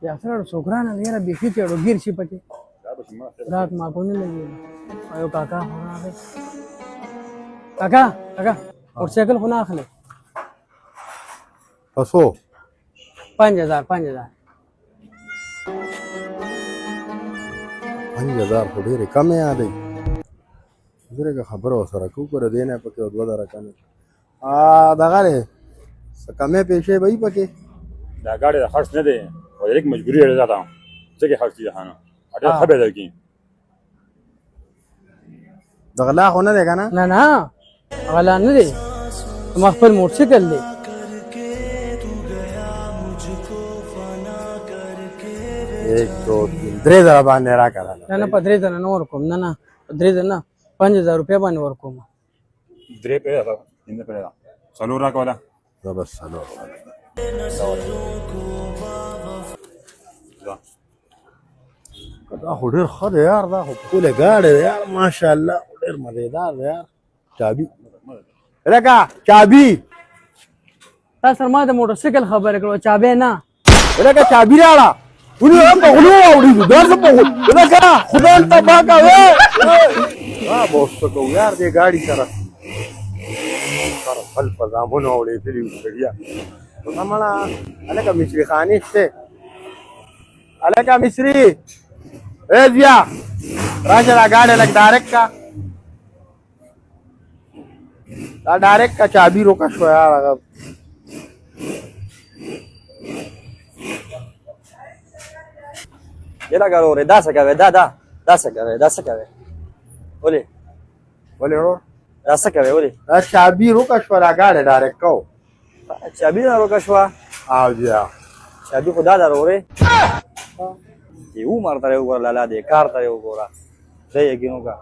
یا سره છોકરા ને યાર બેસી ચડો ગીર છે પછી રાત માં કોને લઈ આયો કાકા હોના આવે કાકા કાકા મોટરસાઇકલ હોના આખલે બસો 5000 થોડી રે કમે આ દઈ જરે કે ખબરો સર કુ કરે દેને પકે વધારે કમે આ દગારે કમે પૈસે ભાઈ પકે دا गाड़ी خرڅ نه دی او یک مجبوری لري زاته ځکه خرڅ دي خانه اته خبر درکې دغلا خونه ده کنه ના ના غلا نه دی ما خپل موټرسایکل دی એક દો तीन درې ځله باندې را کړل نه نه 15 نور کوم نه نه 15 نه 5000 روپیا باندې ورکوم درې په دا نه په دا څلور را کوله بس سلام دا خو ډېر ښه دی یار دا خو ښکلې ګاډی دی یار ماشاءالله ډېر مزېدار دی یار چابي لکه چابي تا سره ما د موټرسایکل خبره کړو چابه نه لکه چابي راړه ونی په غلو اوري دا څه په لکه خدای ته باکا وې بوسته کو یار دې ګاډي سره سره خپل په ځامونو اوري دې وړیا نو الکه مصری خاني ته الکه مصری اے بیا راځه دا ګاډي لګ ډایرکټ کا دا ډایرکټ کا چابي روکا شو یار هغه یلا ګورې دا څه کوي دا څه کوي دا څه کوي ولې ورو دا څه کوي ولې دا چابي روکا شو دا ګاډي ډایرکټ کو چابي نه روکا شو او بیا چابي خدا دا وره یو مرته یو ګور لاله دې کار ته یو ګورا دې یګینو کا